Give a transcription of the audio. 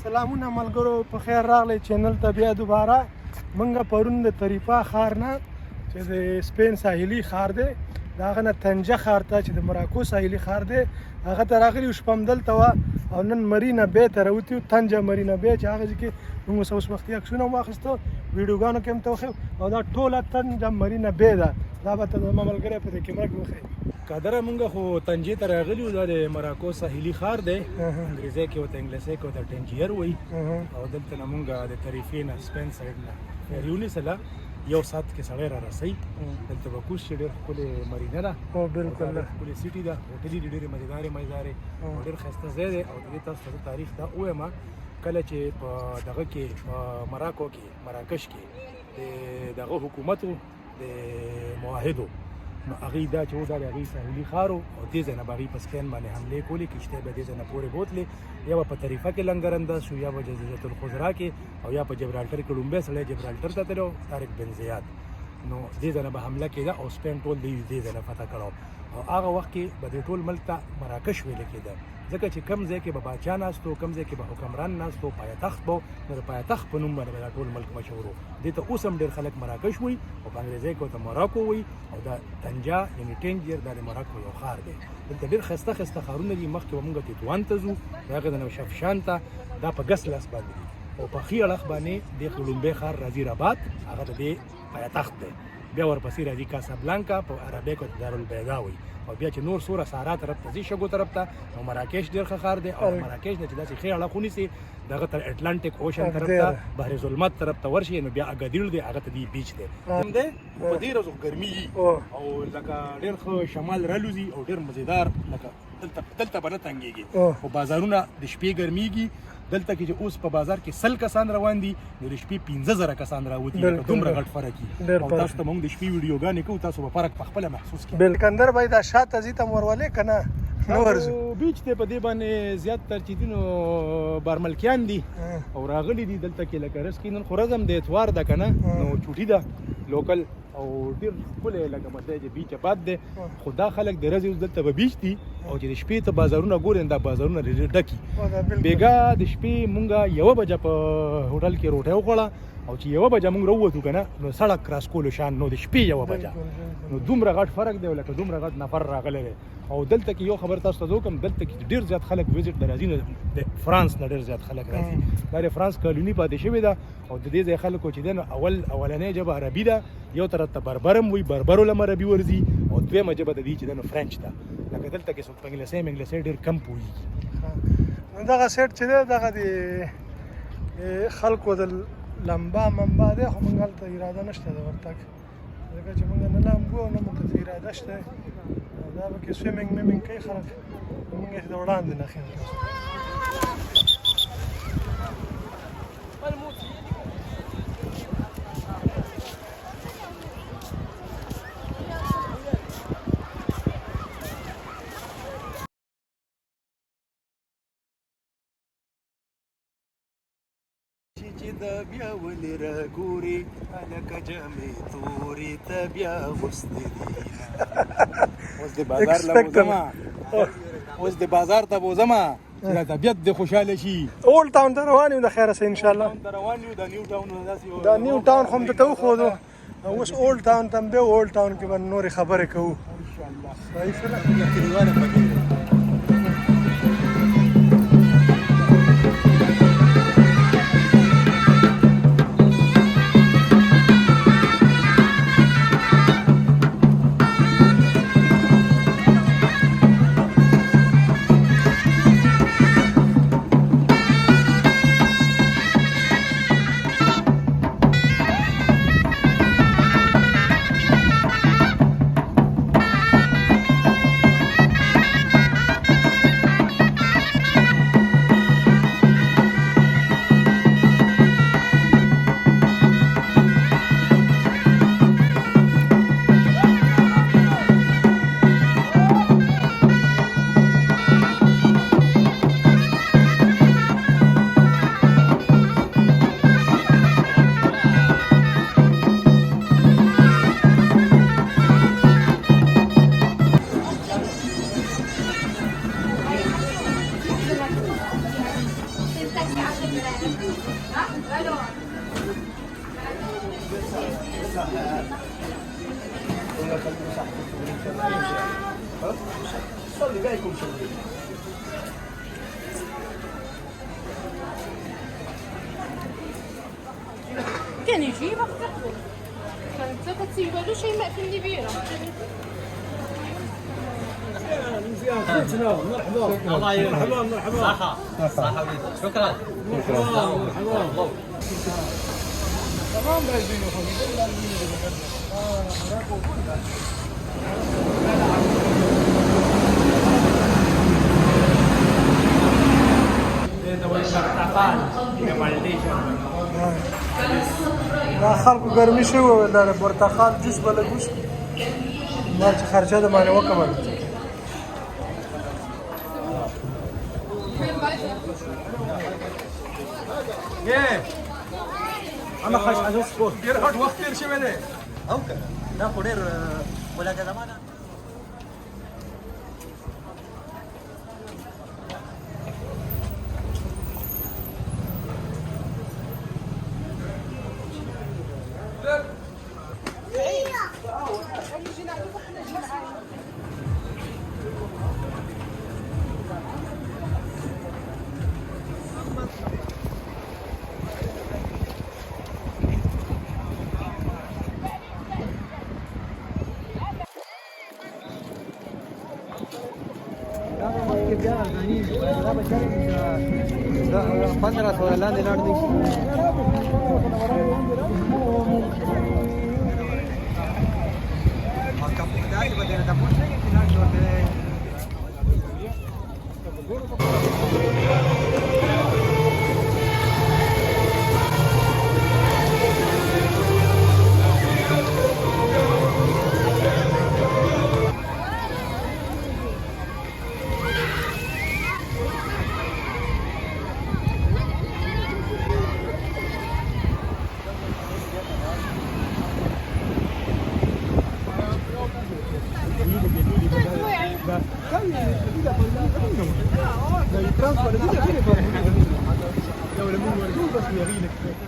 سلامونه ملګرو په خیر راغلی چینل ته بیا دوباره. موږ پرون د طریفا ښار نه چې د سپین ساحلي ښار دی د هغه نه طنجه ښار ته چې د مراکو ساحلي ښار دی هغه ته راغلي شپه همدلته وه او نن مرینا بی ته راوتي یو طنجه مرینا بی چې هغه ځای کې موږ اوس وختي عکسونه هم واخیستو ویډیوګانو کې هم ته وښیو او دا ټوله طنجه مرینا بی ده. دا به ته زما ملګری په دې کیمره کې وښیي. قدره مونږ خو طنجې ته راغلي یو. دا د مراکو ساحلي ښار دی، انګریزي کې ورته انګلیسي کې ورته ټنجیر وایي. او دلته نه مونږ د طریفې نه سپین سایډ نه فیري ونیسله، یو ساعت کې سړی را رسوي. دلته به کوز چې ډېر ښکلې مرینا ده، بالکل ښکلې سیټي ده، هوټلې دي ډېرې مزېدارې او ډېر ښایسته ځای دی. او د دې تاسو ته تاریخ دا ووایم کله چې په دغه کې په مراکو کې مراکش کې د دغه حکومت د معاهدو نو هغوی دا چې و دا د هغوی ساحلي ښار و او دې ځای نه به هغوی په سپین باندې حملې کولې، کشتۍ به دې ځای نه پورې بوتلې، یا به په طریفه کې لنګر انداز شو، یا به جزیرة الخضرا کې، او یا په جبرالټر کې لومبی سړی جبرالټر ته تللی طارق بن زیاد. نو دې ځای نه به حمله کېده او سپین ټول دې ځای نه فتح کړی او هغه وخت کې به دې ټول ملک ته مراکش ویله کېده، ځکه چې کم ځای کې به باچا ناست و، کم ځای کې به حکمران ناست و، پایتخت به نو د پایتخت په نوم باندې به دا ټول ملک مشهور و. دې ته اوس هم ډېر خلک مراکش وایي او په انګریزي کې ورته مراکو وایي. او دا طنجه یعنې ټنجیر دا د مراکو یو ښار دی. دلته ډېر ښایسته ښایسته ښارونه دي. مخکې به مونږ تطوان ته ځو، د هغې د نوشافشان ته، دا په ګس لاس باندې دي. او په ښي اړخ باندې د لومبی ښار راځي رباط، هغه د دې پایتخت دی. بیا ورپسې راځي کاسابلانکا، په عربۍ کې ورته دارالبیضا وایي. او بیا چې نور سوره سارا طرف ته ځي شګو طرف ته نو مراکش ډېر ښه ښار دی. او مراکش نه چې داسې ښې اړخ ونیسي دغه تر اټلانټیک اوشن طرف ته بحر ظلمت طرف ته ورشي نو بیا اګادیر دی، هغه ته دی بیچ دی. هم دی په دې ورځو ګرمي او لکه ډېر ښه شمال رالوځي او ډېر مزېدار، لکه دلته به نه تنګېږي. خو بازارونه د شپې ګرمیږي. دلته کې چې اوس په بازار کې 100 کسان روان دي نو د شپې 15,000 کسان راوتي، دومره غټ فرق وي. او تاسو ته موږ د شپې ویډیوګانې کوو، تاسو به فرق پخپله محسوس کړئ. بلکندر بھائی دا شاته ځي ته مو ورولې که نه ورځو بیچ دی. په دې باندې زیات تر چې دي نو بارملکیان دي او راغلي دي دلته کې لکه رس کې نن خو ورځ هم د اتوار ده که نه نو چوټي ده لوکل او ډېر ښکلی لکه مطلب چې بیچ آباد دی. خو دا خلک د ورځې اوس دلته به بیچ دي او چې د شپې ته بازارونه ګورې دا بازارونه ډېر ډکي. بېګا د شپې مونږ 1 بجه په هوټل کې روټۍ وخوړه او چې 1 بجه مونږ راووتو که نه نو سړک کراس کولو شان نو د شپې 1 بجه نو دومره غټ فرق دی لکه دومره غټ نفر راغلی دی. او دلته کې یو خبر تاسو ته وکړم، دلته کې ډېر زیات خلک ویزټ د راځي نو د فرانس نه ډېر زیات خلک راځي. دا د فرانس کالوني پاتې شوې ده او د دې ځای خلکو چې دی نو اولنۍ ژبه عربي ده، یو طرف ته بربر هم وایي، بربرو لم عربي ورځي، او دویمه ژبه د دې چې دی نو فرینچ ده. لکه دلته کې څوک په انګلیسۍ ډېر کم پوهېږي. نو دغه سیټ چې دی دغه د خلکو د لمبا منبا دی، خو موږ هلته اراده نشته د ورتګ، ځکه چې موږ نه لامبو او نه موږ ته اراده شته. دا به کې سویمینګ میمینګ کوي خلک، موږ یې د وړاندې نه ښیم. چې د بیا ولې راګورې هلکه جامې تورې ته بیا غوستې دي. اوس د بازار له بوځمه، اوس د بازار ته بوځمه چې دا طبیعت دې خوشحاله شي. اولډ ټاون ته روان یو د خیره سه انشاءالله. روان یو د نیو ټاون دا نیو ټاون خو هم درته وښودو، اوس اولډ ټاون ته هم بیا اولډ ټاون کې به نورې خبرې کوو انشاءالله. صحیح سره کلیوال پکې كان يجيبك تاخذه كانت تسيبها له شيء ما في النبيره مرحبا مرحبا صحة صحة وليدي شكرا مرحبا تمام راجعين دا خلکو ګرمي شوې وه دا د پرتقال جوس به لږ وڅښو ما چې خرچه د باندې وکړم اما خش از سپورت ډیر هټ وخت تیر شوی دی او کنه دا خو ډیر ولګه زمانہ پندرہ سو لاندې لاړ دی لو لم يورجوه بس يغيلك